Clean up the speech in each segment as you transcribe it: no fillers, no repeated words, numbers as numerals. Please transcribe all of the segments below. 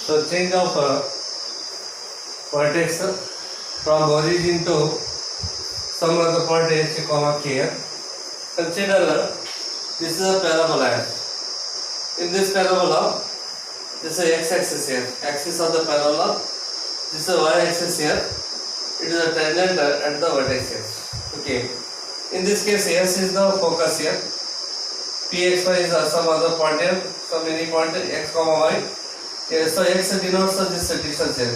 So change of vertex from origin to some other point h comma k. Consider this is a parabola. In this parabola, this is x-axis here, axis of the parabola. This is y-axis here. It is a tangent at the vertex here. Okay. In this case, S is the focus here. Pxy is some other point here, some any point x comma y. Here, so x denotes this distance here,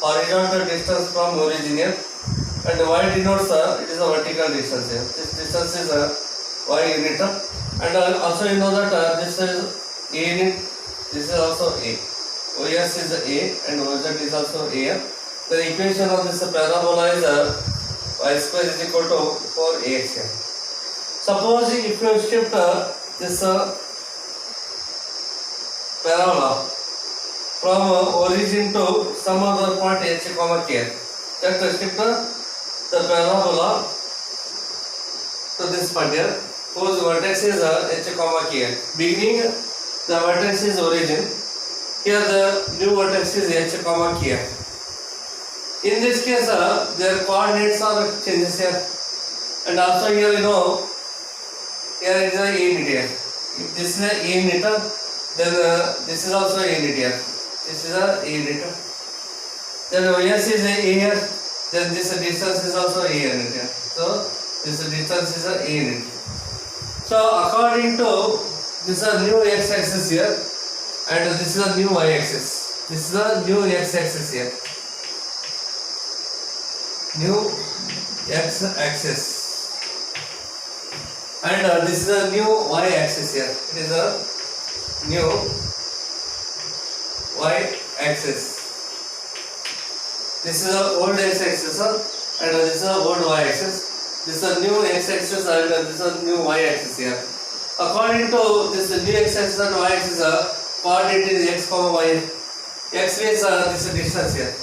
horizontal distance from origin here, and y denotes it is a vertical distance here. This distance is a y unit, and also you know that this is a unit. This is also a. OS is a and OZ is also a. The equation of this parabola is y square is equal to 4ax here. Suppose if you shift this parabola from origin to some other point h comma k, just shift the parabola to this point here, whose vertex is h comma k. Beginning the vertex is origin. Here the new vertex is h comma k. In this case, their coordinates are changes here, and also here you know here it is a unit here. If this is a unit, then this is also a unit here. This is a unit. Then OS is a here. Then this distance is also a unit here. So this distance is a unit. So according to this is a new x-axis here, and this is a new y-axis. This is a new x-axis here. New x-axis. And this is a new y-axis here. It is a new y-axis. This is a old x-axis and this is a old y-axis. This is a new x-axis and this is a new y-axis here. According to this new x-axis and y-axis, coordinate is x comma y. X means this distance here.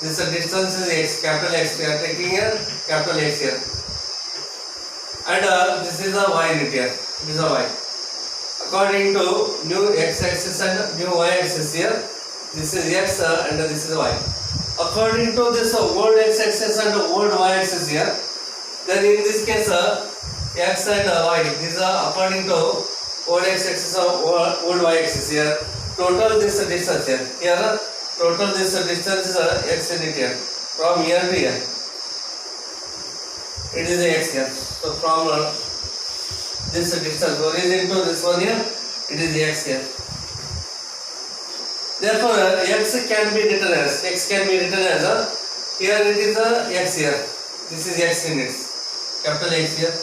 This distance is x, capital X. We are taking here capital X here. And this is a y unit here. This is a y. According to new x-axis and new y-axis here, this is x and this is y. According to this old x-axis and old y-axis here, then in this case x and y, these are according to old x-axis or old y-axis here. Total this distance here. Here total this distance is x unit here. From here to here, it is x here. So from this distance origin to this one here, it is x here. Therefore, x can be written as here it is x here. This is x units, capital X here.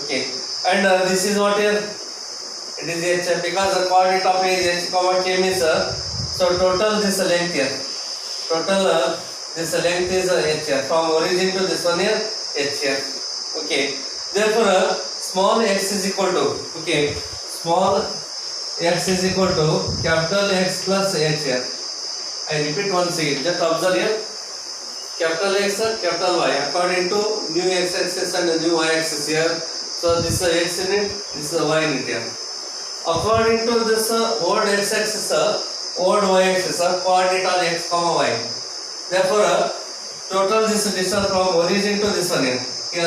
Okay, and this is what here. It is h because the coordinate of is h comma k means so total this length here. Total this length is h here. From origin to this one here, h here. Okay. Therefore, small x is equal to small x is equal to capital X plus h here. I repeat once again. Just observe here. Capital X, capital Y. According to new x-axis and new y-axis here. So this is x unit. This is y unit here. According to this old x-axis, old y-axis, coordinate are x comma y. Therefore, total this distance from origin to this one here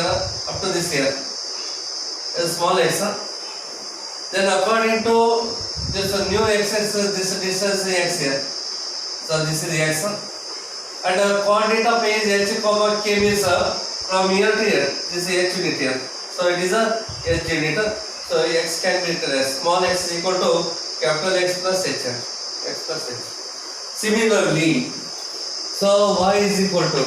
up to this here is small x. Then according to this new x-axis, this distance is x here. So this is x. And coordinate of is h comma k means from here to here. This is h unit here. So it is a h unit. So x can be written as small x is equal to capital X plus h. X plus h. Similarly, so y is equal to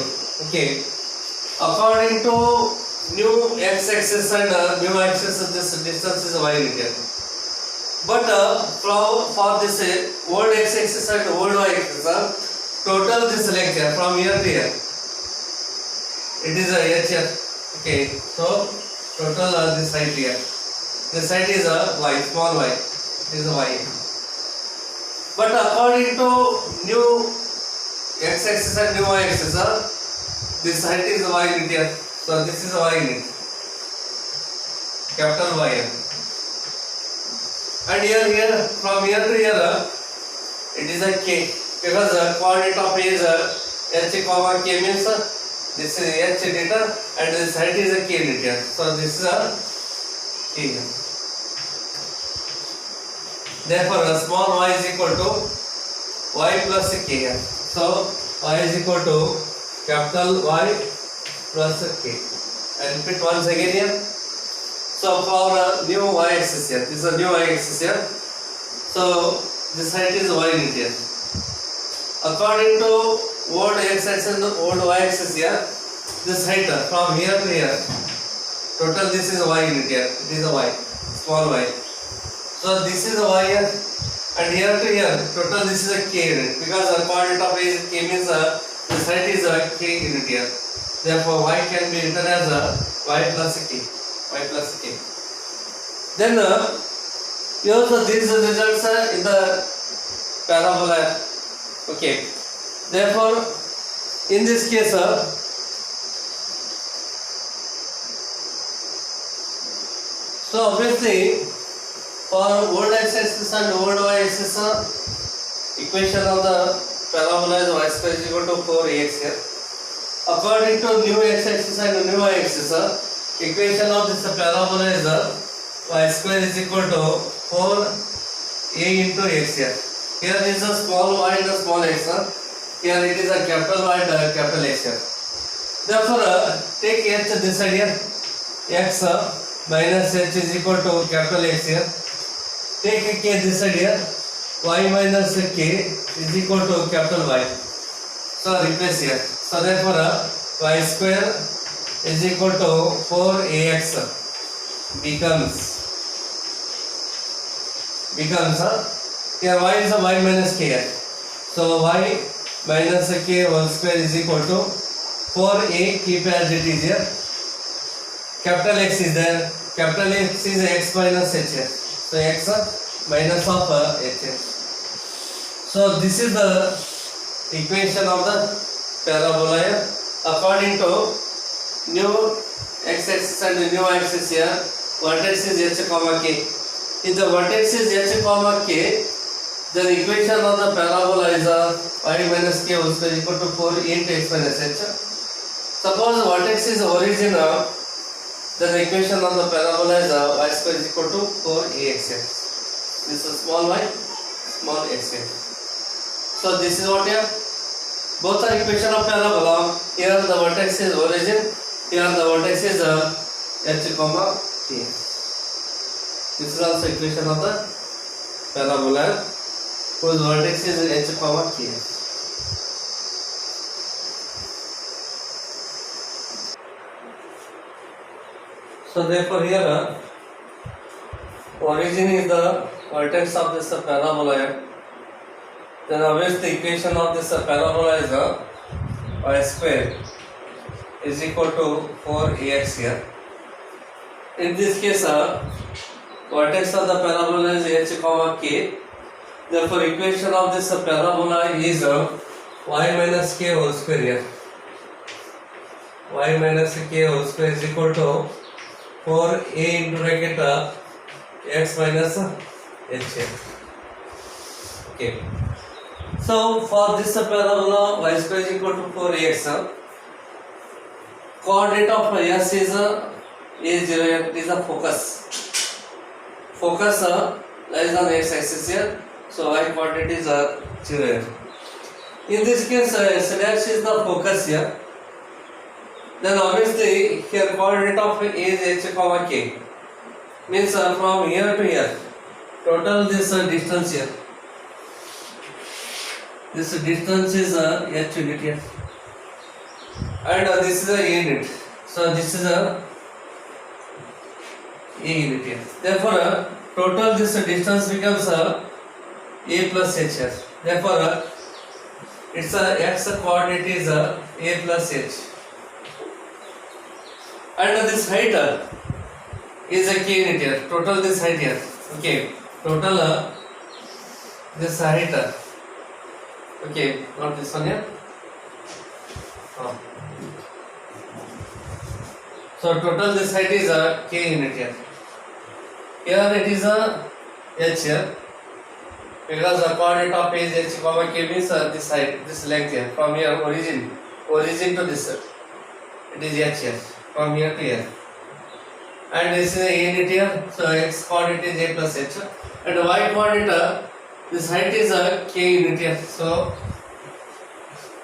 according to new x-axis and new axis, this distance is y unit here. But for this old x-axis and old y-axis, total this length here from here to here, it is a h here. Okay, so total this height here. This height is a y, small y. It is a y. But according to new x-axis and new y-axis, this height is a y unit here. So this is a y unit. Capital Y. and here from here to here it is a k, because the coordinate of A is h comma k means this is h meter and this height is a k meter, so this is a k. Therefore small y is equal to y plus k here. So y is equal to capital Y plus k. I repeat once again here. So for new y axis here, this is a new y axis here. So this height is y unit here. According to old x axis and old y axis here, this height from here to here, total this is y unit here. It is a y, small y. So this is a y here, and here to here, total this is a k unit, because the coordinate of A is k means this height is a k unit here. Therefore y can be written as y plus k. Y plus k. Then use these results in the parabola. Okay. Therefore, in this case, so obviously for old x-axis and old y-axis, equation of the parabola is y square is equal to 4ax here. According to new x-axis and new y-axis, equation of this parabola is y square is equal to 4a into x here. Here is a small y and a small x. Here it is a capital Y and a capital X here. Therefore, take h this side here. X minus h is equal to capital X here. Take k this side here. Y minus k is equal to capital Y. So replace here. So therefore, y square is equal to 4ax becomes here y is a y minus k here. So y minus k whole square is equal to 4a, keep as it is here. Capital X is there. Capital X is x minus h here. So x minus of h here. So this is the equation of the parabola here. According to new x-axis and new axis here, vertex is h comma k. If the vertex is h comma k, then equation of the parabola is y minus k whole square equal to 4 into x minus h. Suppose vertex is origin, then the equation of the parabola is y square is equal to 4ax. This is small y, small x. So this is what here. Both are equation of parabola. Here the vertex is origin. Here the vertex is h comma k. This is also equation of the parabola whose vertex is h comma k. So therefore here origin is the vertex of this parabola. Then obviously the equation of this parabola is y square is equal to 4ax here. In this case, vertex of the parabola is h comma k. Therefore, equation of this parabola is y minus k whole square here. Y minus k whole square is equal to 4a into bracket x minus h here. Okay. So for this parabola, y square is equal to 4ax. Coordinate of s is a0, it is a focus. Focus lies on x axis here, so y coordinate is 0 here. In this case, s dash is the focus here. Then obviously here coordinate of A is h comma k. Means from here to here, total this distance here. This distance is h unit here, and this is a unit. So this is a unit here. Therefore, total this distance becomes a plus h here. Therefore, its x coordinate is a plus h, and this height is a k unit here. Total this height here. Okay, total this height. Okay, not this one here. So total this height is a k unit here. Here it is a h here, because the coordinate of phase h comma k means this height, this length here, from here origin to this, it is h here, from here to here, and this is a unit here, so x coordinate is a plus h, and y coordinate, this height is a k unit here, so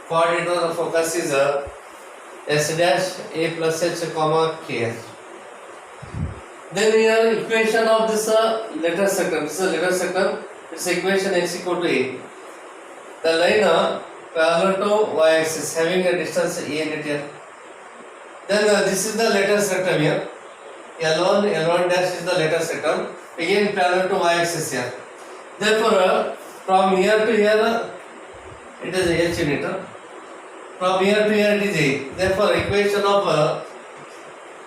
coordinate of the focus is s dash a plus h comma k. Then here equation of this letter sector, this is a letter sector, its equation x equal to a. The line parallel to y axis having a distance a unit here. Then this is the letter sector here. L1 dash is the letter sector, again parallel to y axis here. Therefore from here to here it is h unit. From here to here it is a. Therefore equation of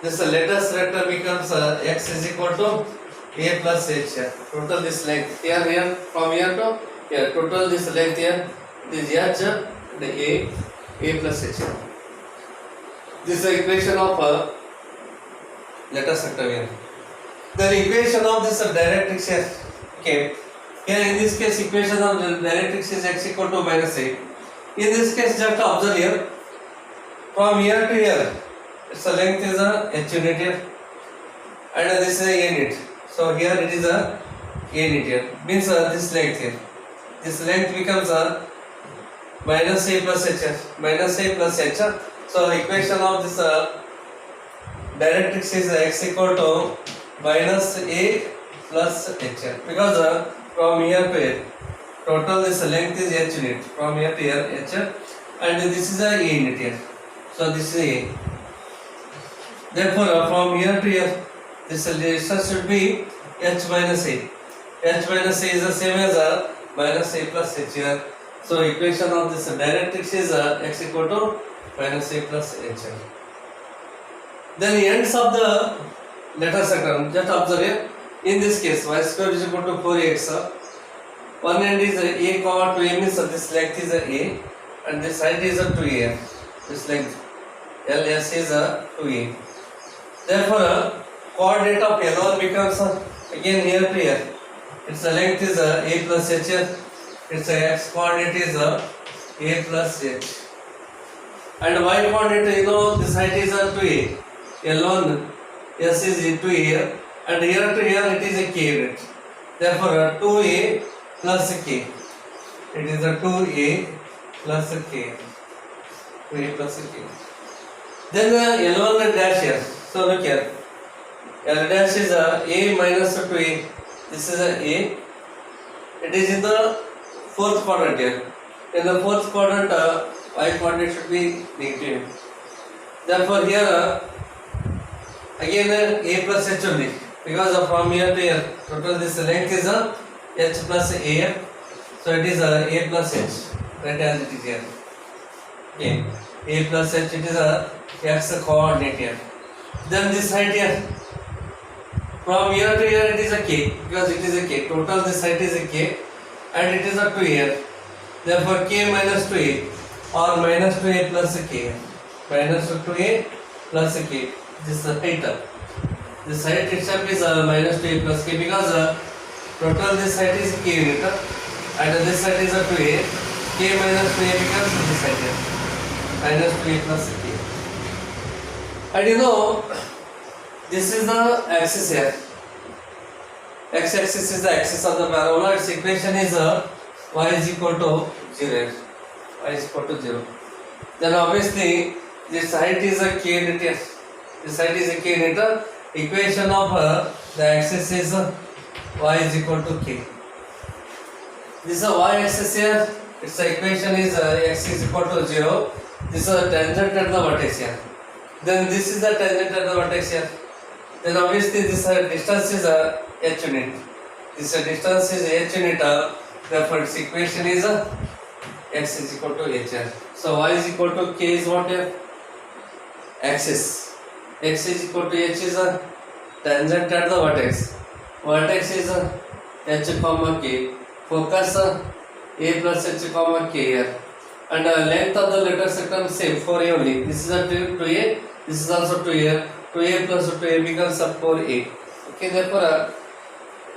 this letter sector becomes x is equal to a plus h here. Total this length here from here to here, total this length here is h and a plus h. This is the equation of letter sector here. The equation of this directrix here. Okay. Here in this case equation of directrix is x equal to minus a. In this case just observe here, from here to here its length is h unit here, and this is a unit. So here it is a unit here, means this length here. This length becomes minus a plus h. Minus a plus h. So equation of this directrix is x equal to minus a plus h, because from here to here total this length is h unit, from here to here h, and this is a unit here. So this is a. Therefore from here to here this distance should be h minus a. H minus a is the same as minus a plus h here. So equation of this directrix is x equal to minus a plus h. Then the ends of the letter sector, just observe here. In this case y square is equal to 4x. One end is a comma 2a, means this length is a and this height is a 2a. This length ls is a 2a. Therefore coordinate of L1 becomes again here to here. Its length is a plus h. Its x coordinate is a plus h. And y coordinate, you know, this height is a 2a. L1 s is into here, and here to here it is a k unit. Therefore 2a plus k. It is a 2a plus k. 2a plus k. Then L1 dash here. So look here. L dash is a minus 2a. This is a. It is in the fourth quadrant here. In the fourth quadrant, y coordinate should be negative. Therefore here again a plus h only, because from here to here total this length is h plus a. So it is a plus h. Right, as it is here. Okay. A plus h, it is a x coordinate here. Then this height here, from here to here it is a k, because it is a k. Total this height is a k, and it is a 2 here. Therefore k minus 2a or minus 2a plus k. Minus 2a plus k. This is the height. This height itself is minus 2a plus k, because total this height is k unit, and this height is a 2a. K minus 2a becomes this height here. Minus 2a plus k. And you know, this is the axis here. X-axis is the axis of the parabola. Its equation is y is equal to 0. Y is equal to 0. Then obviously this height is a k unit here. This height is a k unit. Equation of the axis is y is equal to k. This is a y axis here. Its equation is x is equal to 0. This is a tangent at the vertex here. Then this is the tangent at the vertex here. Then obviously this distance is h unit. This distance is h unit. Therefore its equation is x is equal to h. So y is equal to k is what here? Axis. X is equal to h is a tangent at the vertex. Vertex is h comma k. Focus a plus h comma k here. And length of the letter sector same 4a only. This is a 2a. This is also 2a. 2a plus 2a becomes 4a. Okay, therefore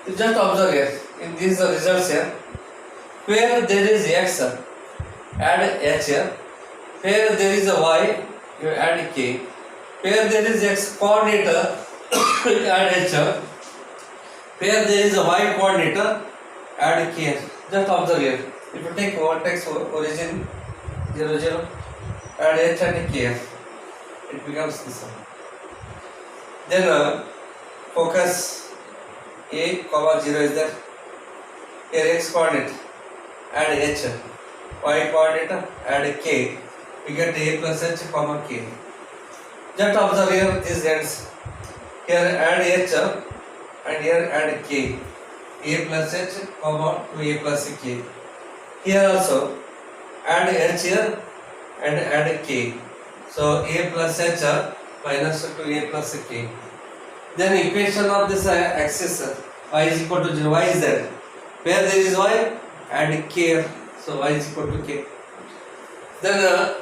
You just observe here in these results here. Where there is x, add h here. Where there is a y, you add k. Where there is x coordinate, add h. Where there is a y coordinate, add k. Just observe here. If you take vertex origin 0, 0, add h and k, it becomes this one. Then focus a, 0 is there. Here x coordinate, add h. Y coordinate, add k. We get a plus h, k. Just observe here these ends. Here add h and here add k. A plus h, to a plus k. Here also add h here and add k. So a plus h minus to a plus k. Then equation of this axis y is equal to 0. Y is there. Where there is y, add k. So y is equal to k. Then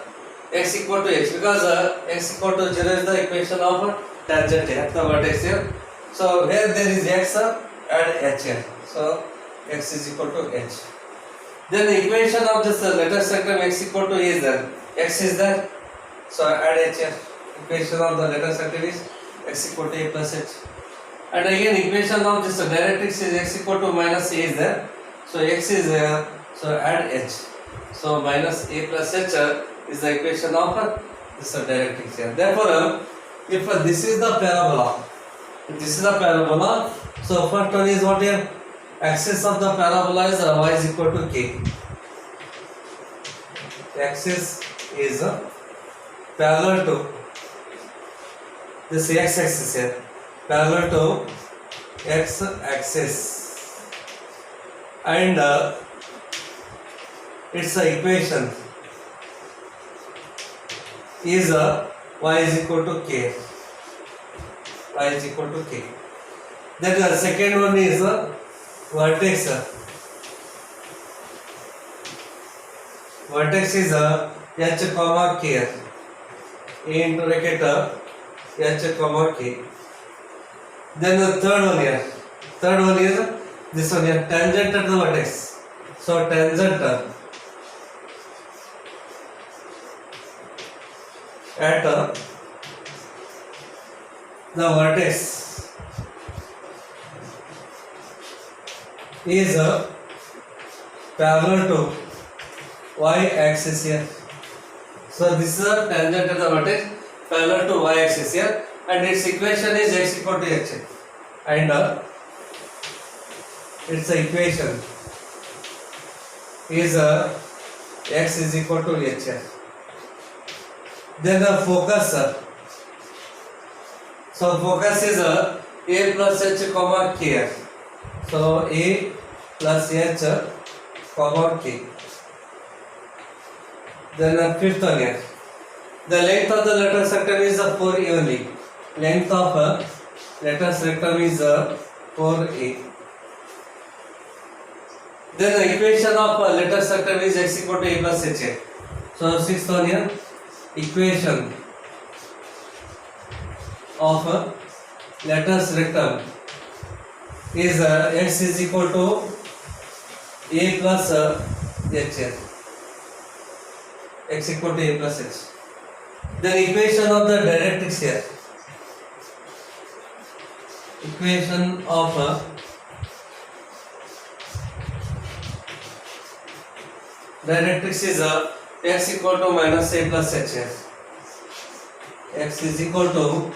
x equal to h, because x equal to 0 is the equation of tangent here, the vertex here. So where there is x, add h here. So x is equal to h. Then the equation of this letter spectrum x equal to a is there. X is there. So add h here. Equation of the letter spectrum is x equal to a plus h. And again equation of this directrix is x equal to minus a is there. So x is there. So add h. So minus a plus h is the equation of this directrix here. Therefore, if this is the parabola, so first one is what here? Axis of the parabola is y is equal to k. Axis is parallel to this x axis here, parallel to x axis, and its equation is y is equal to k. Y is equal to k. Then the second one is vertex. Vertex is h comma k. A into bracket h comma k. Then the third one here. Third one is this one here, tangent at the vertex. So tangent at the vertex is parallel to y axis here. So this is a tangent at the vertex parallel to y axis here, and its equation is x equal to h, and its equation is x is equal to h. Then the focus, so focus is a plus h comma k. So a plus h comma k. Then the fifth one here. The length of the letter spectrum is 4 only. Length of letter spectrum is 4a. Then the equation of letter spectrum is x equal to a plus h. So sixth one here. Equation of letter spectrum is x is equal to a plus h. X equal to a plus h. Then equation of the directrix here. Equation of directrix is x equal to minus a plus h. X is equal to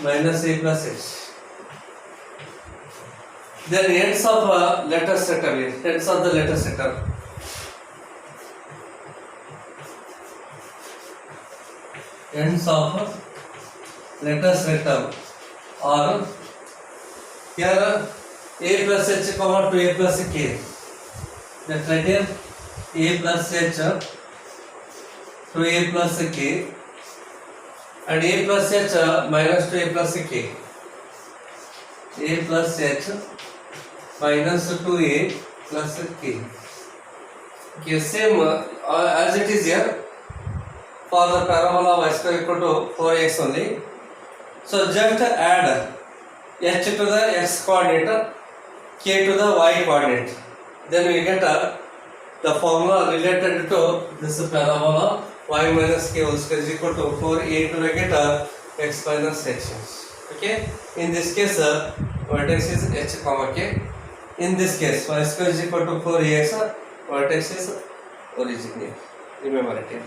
minus a plus h. Then ends of letter spectrum here. Ends of the letter spectrum. Ends of letter spectrum are here a plus h comma to a plus k. That's right here. A plus h to a plus k, and a plus h minus to a plus k. A plus h minus to a plus k. Okay, same as it is here for the parabola y square equal to 4x only. So just add h to the x coordinate k to the y coordinate. Then we get the formula related to this parabola y minus k whole square is equal to 4a to negative x minus h. Okay. In this case, vertex is h comma k. In this case, y square is equal to 4ax. Vertex is origin. Remember it here.